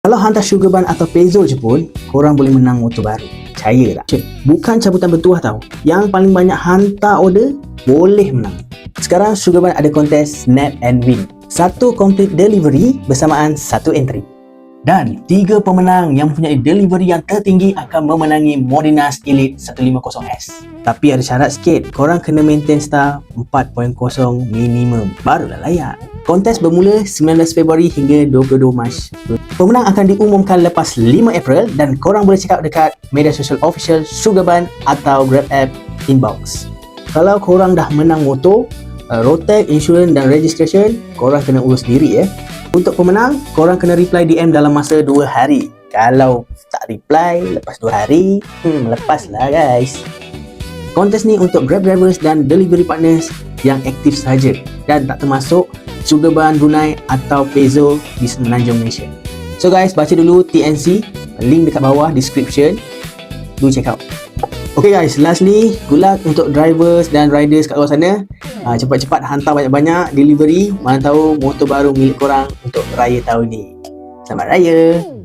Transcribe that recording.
Kalau hantar Sugarban atau Pezzo je pun, korang boleh menang motor baru. Percaya tak? Bukan cabutan bertuah tau. Yang paling banyak hantar order, boleh menang. Sekarang Sugarban ada kontes Snap and Win. Satu complete delivery bersamaan satu entry. Dan 3 pemenang yang mempunyai delivery yang tertinggi akan memenangi Modinas Elite 150S. Tapi ada syarat sikit, korang kena maintain star 4.0 minimum, barulah layak. Kontes bermula 19 Februari hingga 22 Mac. Pemenang akan diumumkan lepas 5 April dan korang boleh check out dekat media sosial official Sugarban atau Grab app inbox. Kalau korang dah menang motor, road tag, insurans dan registration, korang kena urus sendiri ya. Untuk pemenang, korang kena reply DM dalam masa 2 hari. Kalau tak reply lepas 2 hari, lepaslah guys. Kontes ni untuk Grab drivers dan delivery partners yang aktif saja dan tak termasuk Sugarban Brunei atau Pezzo di Semenanjung Malaysia. So guys, baca dulu TNC, link dekat bawah description. Do check out. Okay guys, lastly, good luck untuk drivers dan riders kat luar sana. Cepat-cepat hantar banyak-banyak delivery. Mana tahu motor baru milik korang untuk raya tahun ni. Selamat Raya!